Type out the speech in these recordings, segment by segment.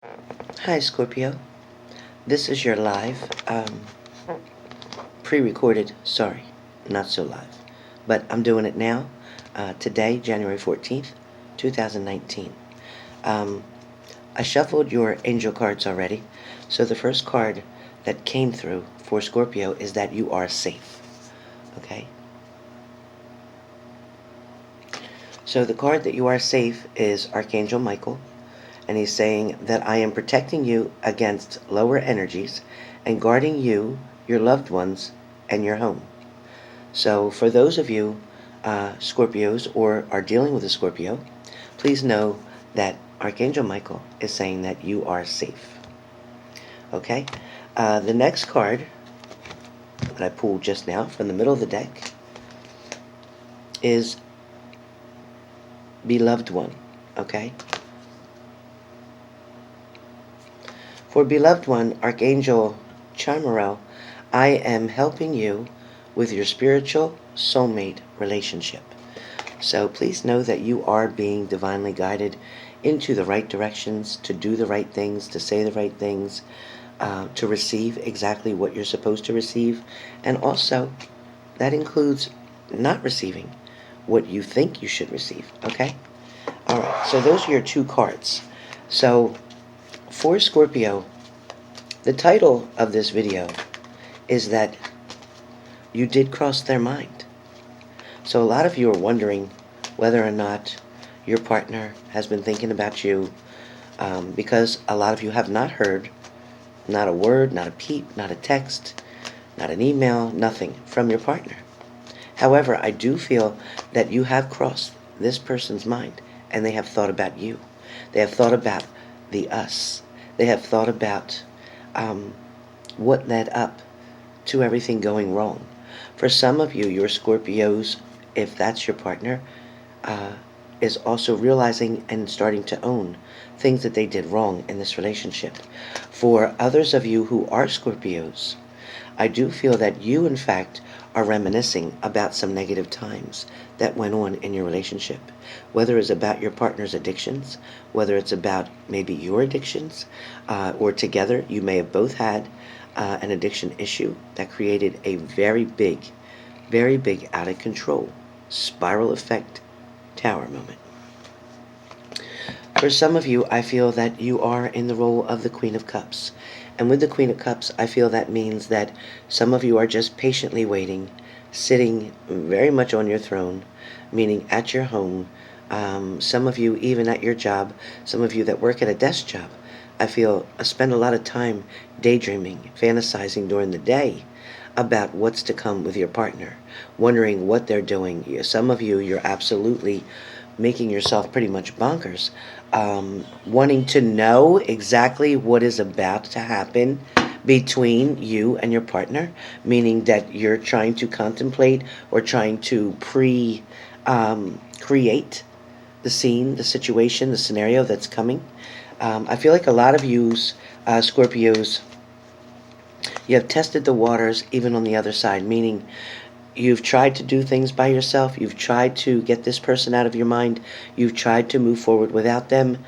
Hi, Scorpio. This is your live, pre-recorded, sorry, not so live, but I'm doing it now, today, January 14th, 2019. I shuffled your angel cards already, so the first card that came through for Scorpio is that you are safe, okay? So the card that you are safe is Archangel Michael, and he's saying that I am protecting you against lower energies and guarding you, your loved ones, and your home. So for those of you Scorpios or are dealing with a Scorpio, please know that Archangel Michael is saying that you are safe. Okay? The next card that I pulled just now from the middle of the deck is Beloved One. Okay? For Beloved One, Archangel Chamuel, I am helping you with your spiritual soulmate relationship. So please know that you are being divinely guided into the right directions, to do the right things, to say the right things, to receive exactly what you're supposed to receive. And also, that includes not receiving what you think you should receive. Okay? Alright, so those are your two cards. So, for Scorpio, the title of this video is that you did cross their mind. So a lot of you are wondering whether or not your partner has been thinking about you, because a lot of you have not heard, not a word, not a peep, not a text, not an email, nothing from your partner. However, I do feel that you have crossed this person's mind, and they have thought about you. They have thought about the us. They have thought about what led up to everything going wrong. For some of you, your Scorpios, if that's your partner, is also realizing and starting to own things that they did wrong in this relationship. For others of you who are Scorpios, I do feel that you, in fact, are reminiscing about some negative times that went on in your relationship. Whether it's about your partner's addictions, whether it's about maybe your addictions, or together you may have both had an addiction issue that created a very big out of control spiral effect tower moment. For some of you, I feel that you are in the role of the Queen of Cups. And with the Queen of Cups, I feel that means that some of you are just patiently waiting, sitting very much on your throne, meaning at your home. Some of you even at your job, some of you that work at a desk job, I feel spend a lot of time daydreaming, fantasizing during the day about what's to come with your partner, wondering what they're doing. Some of you, you're absolutely making yourself pretty much bonkers, wanting to know exactly what is about to happen between you and your partner, meaning that you're trying to contemplate or trying to create the scene, the situation, the scenario that's coming. I feel like a lot of you Scorpios, you have tested the waters even on the other side, meaning you've tried to do things by yourself. You've tried to get this person out of your mind. You've tried to move forward without them.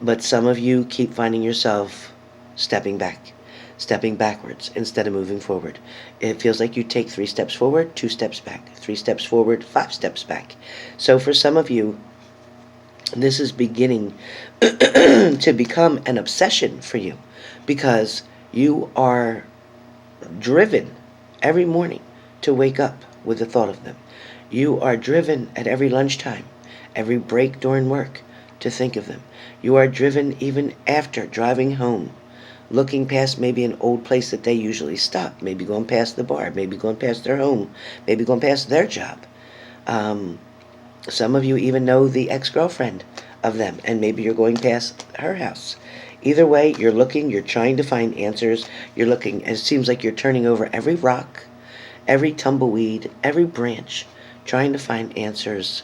But some of you keep finding yourself stepping backwards instead of moving forward. It feels like you take 3 steps forward, 2 steps back, 3 steps forward, 5 steps back. So for some of you, this is beginning to become an obsession for you, because you are driven every morning to wake up with the thought of them. You are driven at every lunchtime, every break during work, to think of them. You are driven even after driving home, looking past maybe an old place that they usually stop, maybe going past the bar, maybe going past their home, maybe going past their job. Some of you even know the ex-girlfriend of them, and maybe you're going past her house. Either way, you're looking, you're trying to find answers, you're looking, and it seems like you're turning over every rock, every tumbleweed, every branch, trying to find answers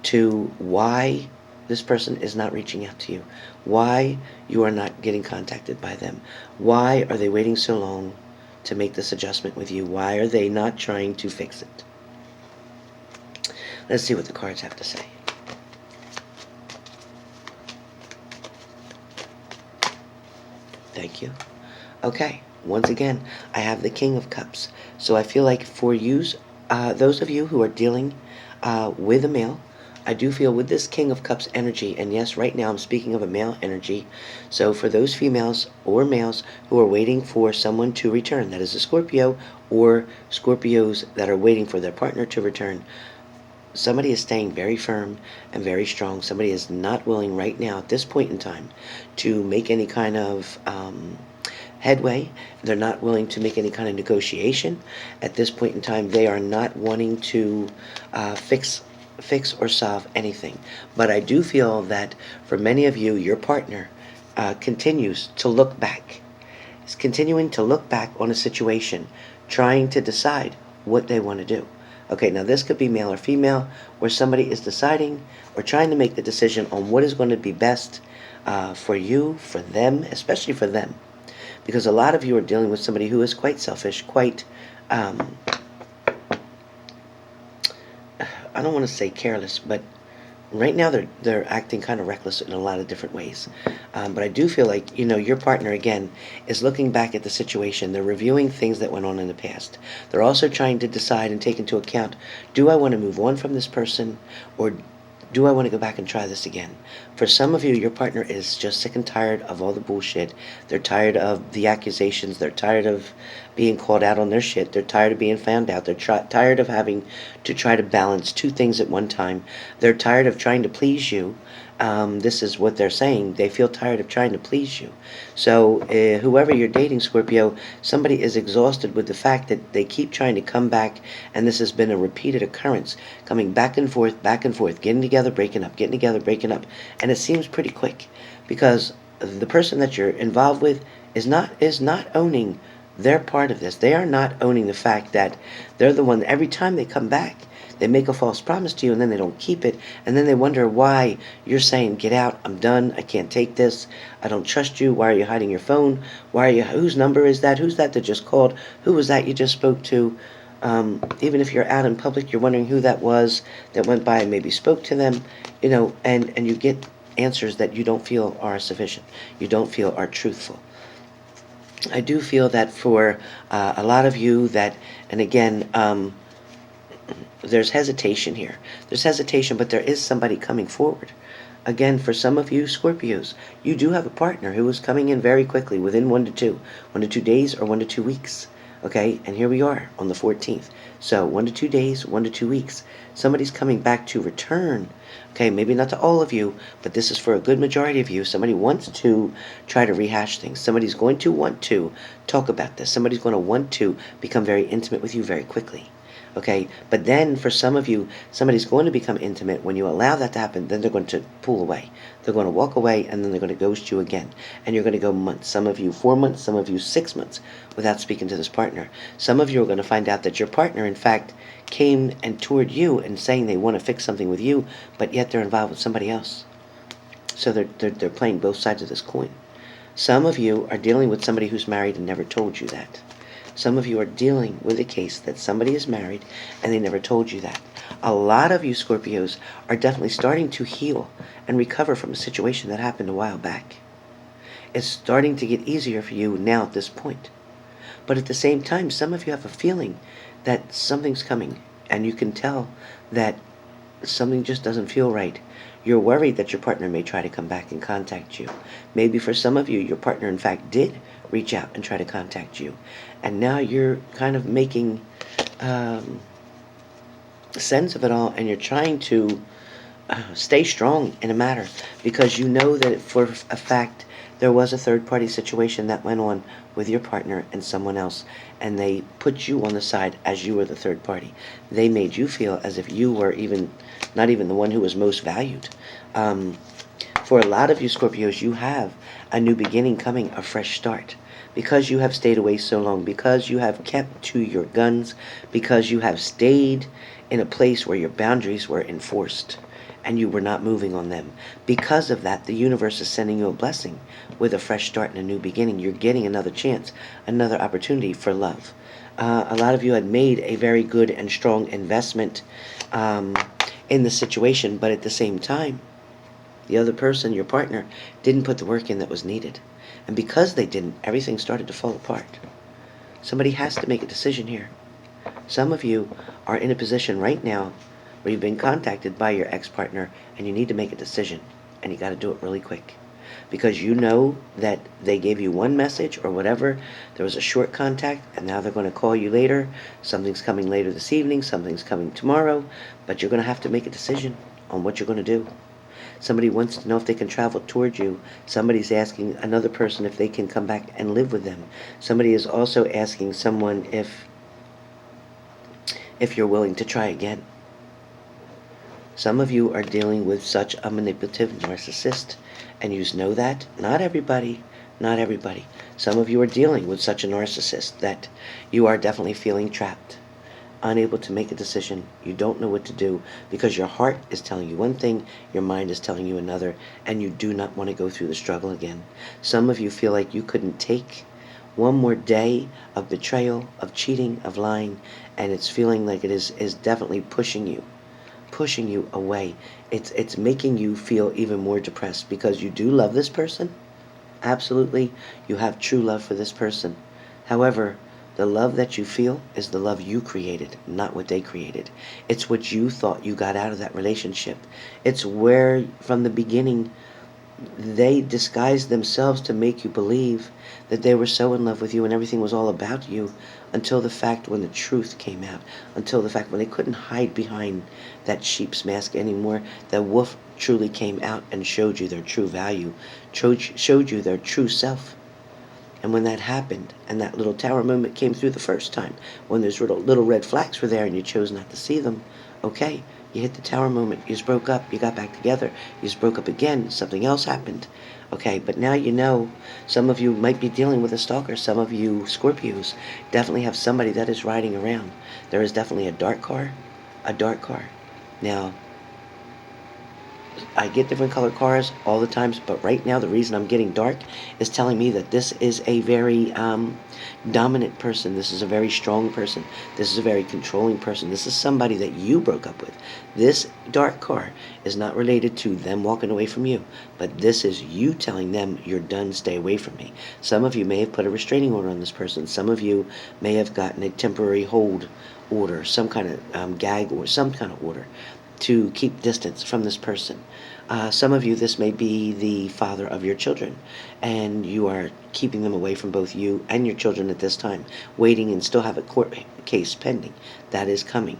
to why this person is not reaching out to you, why you are not getting contacted by them, why are they waiting so long to make this adjustment with you, why are they not trying to fix it. Let's see what the cards have to say. Thank you. Okay, once again, I have the King of Cups. So I feel like for you, those of you who are dealing with a male, I do feel with this King of Cups energy, and yes, right now I'm speaking of a male energy. So for those females or males who are waiting for someone to return, that is a Scorpio, or Scorpios that are waiting for their partner to return, somebody is staying very firm and very strong. Somebody is not willing right now at this point in time to make any kind of headway. They're not willing to make any kind of negotiation. At this point in time, they are not wanting to fix or solve anything. But I do feel that for many of you, your partner continues to look back. Is continuing to look back on a situation, trying to decide what they want to do. Okay, now this could be male or female, where somebody is deciding or trying to make the decision on what is going to be best for you, for them, especially for them. Because a lot of you are dealing with somebody who is quite selfish, quite, I don't want to say careless, but right now they're acting kind of reckless in a lot of different ways. But I do feel like, your partner, again, is looking back at the situation. They're reviewing things that went on in the past. They're also trying to decide and take into account, do I want to move on from this person, or do I want to go back and try this again? For some of you, your partner is just sick and tired of all the bullshit. They're tired of the accusations. They're tired of being called out on their shit. They're tired of being found out. They're tired of having to try to balance two things at one time. They're tired of trying to please you. This is what they're saying. They feel tired of trying to please you. So whoever you're dating, Scorpio, somebody is exhausted with the fact that they keep trying to come back, and this has been a repeated occurrence, coming back and forth, getting together, breaking up, getting together, breaking up, and it seems pretty quick because the person that you're involved with is not owning their part of this. They are not owning the fact that they're the one. Every time they come back, they make a false promise to you, and then they don't keep it, and then they wonder why you're saying, get out, I'm done, I can't take this, I don't trust you, why are you hiding your phone, whose number is that, who's that just called, who was that you just spoke to? Even if you're out in public, you're wondering who that was that went by and maybe spoke to them, and you get answers that you don't feel are sufficient, you don't feel are truthful. I do feel that for a lot of you that, and again, there's hesitation here. There's hesitation, but there is somebody coming forward. Again, for some of you Scorpios, you do have a partner who is coming in very quickly, within 1 to 2 days or 1 to 2 weeks. Okay, and here we are on the 14th. So 1 to 2 days, 1 to 2 weeks. Somebody's coming back to return. Okay, maybe not to all of you, but this is for a good majority of you. Somebody wants to try to rehash things. Somebody's going to want to talk about this. Somebody's going to want to become very intimate with you very quickly. Okay, but then for some of you, somebody's going to become intimate. When you allow that to happen, then they're going to pull away. They're going to walk away, and then they're going to ghost you again. And you're going to go months. Some of you 4 months, some of you 6 months without speaking to this partner. Some of you are going to find out that your partner, in fact, came and toured you and saying they want to fix something with you, but yet they're involved with somebody else. So they're playing both sides of this coin. Some of you are dealing with somebody who's married and never told you that. Some of you are dealing with a case that somebody is married and they never told you that. A lot of you Scorpios are definitely starting to heal and recover from a situation that happened a while back. It's starting to get easier for you now at this point. But at the same time, some of you have a feeling that something's coming, and you can tell that something just doesn't feel right. You're worried that your partner may try to come back and contact you. Maybe for some of you, your partner in fact did reach out and try to contact you. And now you're kind of making sense of it all, and you're trying to stay strong in a matter, because you know that for a fact there was a third-party situation that went on with your partner and someone else, and they put you on the side as you were the third party. They made you feel as if you were not even the one who was most valued. For a lot of you Scorpios, you have a new beginning coming, a fresh start. Because you have stayed away so long, because you have kept to your guns, because you have stayed in a place where your boundaries were enforced and you were not moving on them. Because of that, the universe is sending you a blessing with a fresh start and a new beginning. You're getting another chance, another opportunity for love. A lot of you had made a very good and strong investment in the situation, but at the same time, the other person, your partner, didn't put the work in that was needed. And because they didn't, everything started to fall apart. Somebody has to make a decision here. Some of you are in a position right now where you've been contacted by your ex-partner and you need to make a decision, and you got to do it really quick. Because you know that they gave you one message or whatever, there was a short contact, and now they're going to call you later. Something's coming later this evening, something's coming tomorrow, but you're going to have to make a decision on what you're going to do. Somebody wants to know if they can travel towards you. Somebody's asking another person if they can come back and live with them. Somebody is also asking someone if you're willing to try again. Some of you are dealing with such a manipulative narcissist, and you know that. Not everybody, not everybody. Some of you are dealing with such a narcissist that you are definitely feeling trapped, unable to make a decision. You don't know what to do because your heart is telling you one thing, your mind is telling you another, and you do not want to go through the struggle again. Some of you feel like you couldn't take one more day of betrayal, of cheating, of lying, and it's feeling like it is definitely pushing you away. It's making you feel even more depressed because you do love this person. Absolutely, you have true love for this person. However, the love that you feel is the love you created, not what they created. It's what you thought you got out of that relationship. It's where, from the beginning, they disguised themselves to make you believe that they were so in love with you and everything was all about you, until the fact when the truth came out, until the fact when they couldn't hide behind that sheep's mask anymore. The wolf truly came out and showed you their true value, showed you their true self. And when that happened, and that little tower moment came through the first time, when those little red flags were there and you chose not to see them, okay, you hit the tower moment, you just broke up, you got back together, you just broke up again, something else happened. Okay, but now you know. Some of you might be dealing with a stalker. Some of you Scorpios definitely have somebody that is riding around. There is definitely a dark car. Now, I get different colored cars all the times, but right now the reason I'm getting dark is telling me that this is a very dominant person. This is a very strong person. This is a very controlling person. This is somebody that you broke up with. This dark car is not related to them walking away from you, but this is you telling them, you're done, stay away from me. Some of you may have put a restraining order on this person. Some of you may have gotten a temporary hold order, some kind of gag or some kind of order to keep distance from this person. Some of you, this may be the father of your children, and you are keeping them away from both you and your children at this time, waiting and still have a court case pending. That is coming.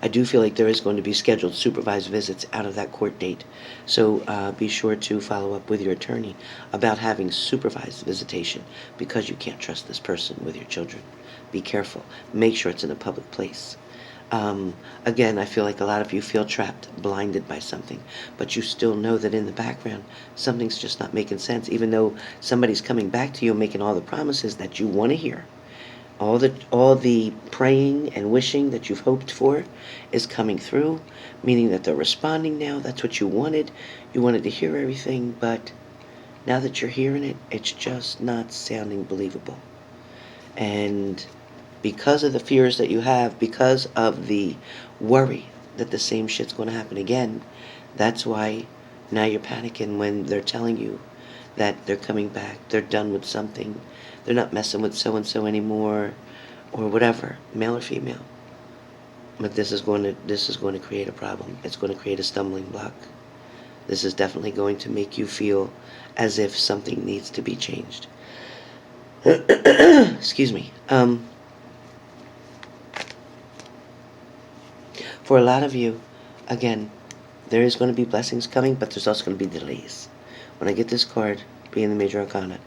I do feel like there is going to be scheduled supervised visits out of that court date, so be sure to follow up with your attorney about having supervised visitation, because you can't trust this person with your children. Be careful. Make sure it's in a public place. Again, I feel like a lot of you feel trapped, blinded by something, but you still know that in the background, something's just not making sense, even though somebody's coming back to you making all the promises that you want to hear. All the praying and wishing that you've hoped for is coming through, meaning that they're responding now. That's what you wanted. You wanted to hear everything, but now that you're hearing it, it's just not sounding believable. And because of the fears that you have, because of the worry that the same shit's going to happen again, that's why now you're panicking when they're telling you that they're coming back, they're done with something, they're not messing with so-and-so anymore, or whatever, male or female. But this is going to create a problem. It's going to create a stumbling block. This is definitely going to make you feel as if something needs to be changed. Excuse me. For a lot of you, again, there is going to be blessings coming, but there's also going to be delays. When I get this card, being the Major Arcana,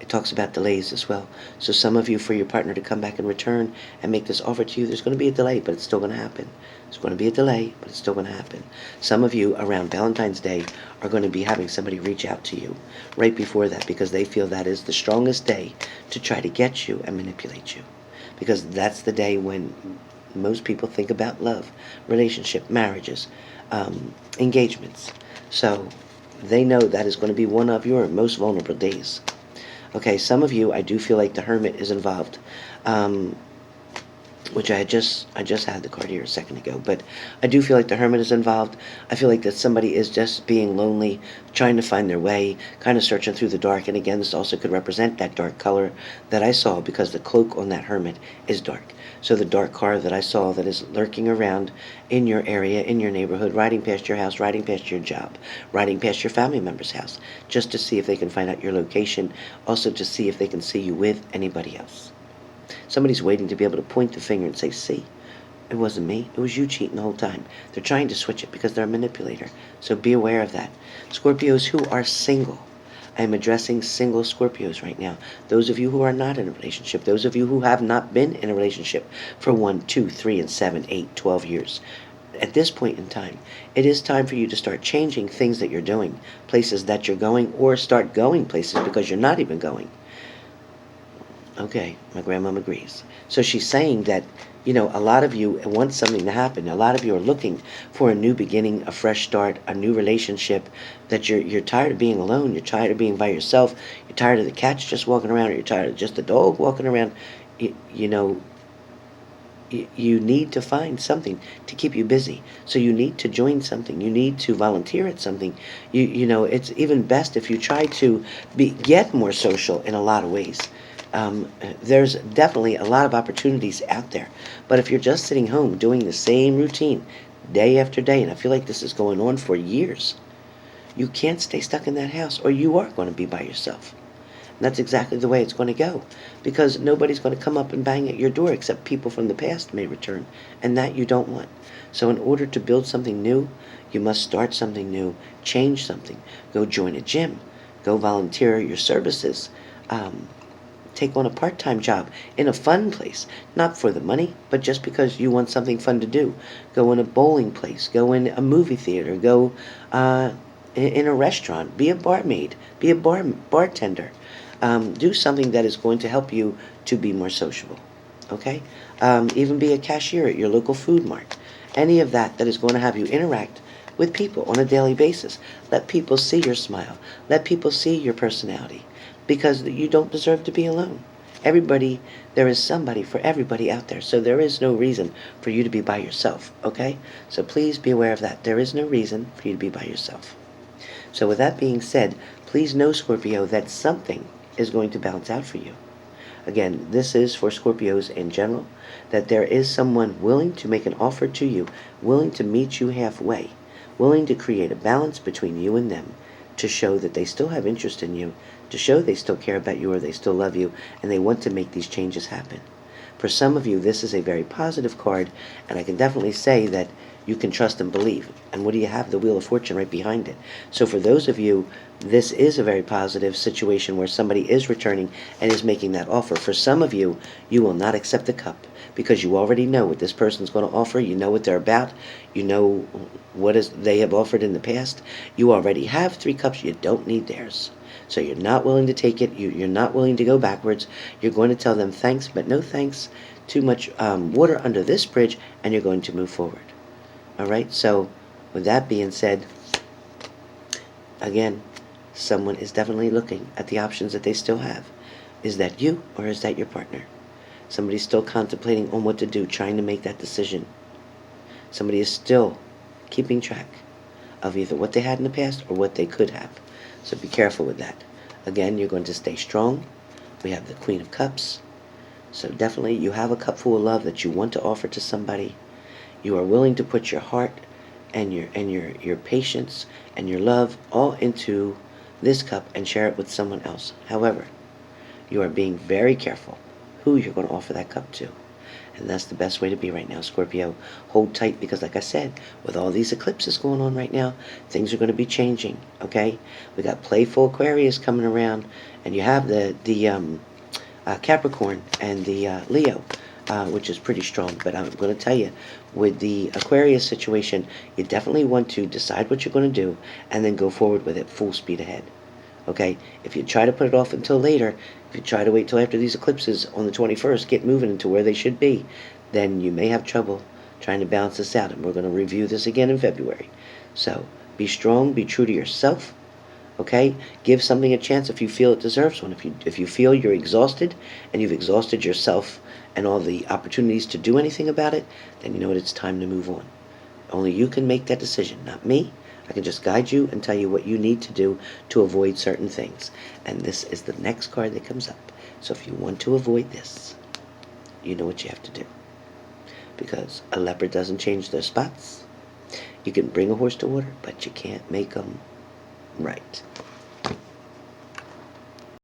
it talks about delays as well. So some of you, for your partner to come back and return and make this offer to you, there's going to be a delay, but it's still going to happen. There's going to be a delay, but it's still going to happen. Some of you, around Valentine's Day, are going to be having somebody reach out to you right before that, because they feel that is the strongest day to try to get you and manipulate you. Because that's the day when most people think about love, relationship, marriages, engagements. So they know that is going to be one of your most vulnerable days. Okay, some of you, I do feel like the Hermit is involved. which I just had the card here a second ago, but I do feel like the Hermit is involved. I feel like that somebody is just being lonely, trying to find their way, kind of searching through the dark. And again, this also could represent that dark color that I saw, because the cloak on that Hermit is dark. So the dark card that I saw that is lurking around in your area, in your neighborhood, riding past your house, riding past your job, riding past your family member's house, just to see if they can find out your location, also to see if they can see you with anybody else. Somebody's waiting to be able to point the finger and say, see, it wasn't me, it was you cheating the whole time. They're trying to switch it because they're a manipulator. So be aware of that. Scorpios who are single, I am addressing single Scorpios right now. Those of you who are not in a relationship, those of you who have not been in a relationship for 1, 2, 3, and 7, 8, 12 years. At this point in time, it is time for you to start changing things that you're doing, places that you're going, or start going places because you're not even going. Okay, my grandmom agrees. So she's saying that, a lot of you want something to happen. A lot of you are looking for a new beginning, a fresh start, a new relationship, that you're tired of being alone, you're tired of being by yourself, you're tired of the cats just walking around, or you're tired of just the dog walking around. You need to find something to keep you busy. So you need to join something. You need to volunteer at something. It's even best if you try to get more social in a lot of ways. There's definitely a lot of opportunities out there. But if you're just sitting home doing the same routine day after day, and I feel like this is going on for years, you can't stay stuck in that house, or you are going to be by yourself. And that's exactly the way it's going to go, because nobody's going to come up and bang at your door except people from the past may return, and that you don't want. So in order to build something new, you must start something new, change something. Go join a gym. Go volunteer your services. Take on a part-time job in a fun place, not for the money, but just because you want something fun to do. Go in a bowling place, go in a movie theater, go in a restaurant, be a barmaid, be a bartender. Do something that is going to help you to be more sociable, okay? Even be a cashier at your local food mart. Any of that is going to have you interact with people on a daily basis. Let people see your smile. Let people see your personality. Because you don't deserve to be alone. There is somebody for everybody out there. So there is no reason for you to be by yourself, okay? So please be aware of that. There is no reason for you to be by yourself. So with that being said, please know, Scorpio, that something is going to bounce out for you. Again, this is for Scorpios in general, that there is someone willing to make an offer to you, willing to meet you halfway, willing to create a balance between you and them, to show that they still have interest in you, to show they still care about you, or they still love you, and they want to make these changes happen. For some of you, this is a very positive card, and I can definitely say that you can trust and believe. And what do you have? The Wheel of Fortune right behind it. So for those of you, this is a very positive situation where somebody is returning and is making that offer. For some of you, you will not accept the cup because you already know what this person's going to offer. You know what they're about. You know what they have offered in the past. You already have 3 cups. You don't need theirs. So you're not willing to take it. You're not willing to go backwards. You're going to tell them thanks, but no thanks. Too much water under this bridge, and you're going to move forward. All right? So with that being said, again, someone is definitely looking at the options that they still have. Is that you, or is that your partner? Somebody's still contemplating on what to do, trying to make that decision. Somebody is still keeping track of either what they had in the past or what they could have. So be careful with that. Again, you're going to stay strong. We have the Queen of Cups. So definitely you have a cup full of love that you want to offer to somebody. You are willing to put your heart and your patience and your love all into this cup and share it with someone else. However, you are being very careful who you're going to offer that cup to. And that's the best way to be right now, Scorpio. Hold tight, because like I said, with all these eclipses going on right now, things are going to be changing, okay? We got playful Aquarius coming around, and you have the Capricorn and the Leo, which is pretty strong. But I'm going to tell you, with the Aquarius situation, you definitely want to decide what you're going to do and then go forward with it full speed ahead. Okay, if you try to put it off until later, if you try to wait till after these eclipses on the 21st, get moving into where they should be, then you may have trouble trying to balance this out. And we're going to review this again in February. So be strong, be true to yourself. Okay? Give something a chance if you feel it deserves one. If you feel you're exhausted and you've exhausted yourself and all the opportunities to do anything about it, then you know what, it's time to move on. Only you can make that decision, not me. I can just guide you and tell you what you need to do to avoid certain things. And this is the next card that comes up. So if you want to avoid this, you know what you have to do. Because a leopard doesn't change their spots. You can bring a horse to water, but you can't make them right.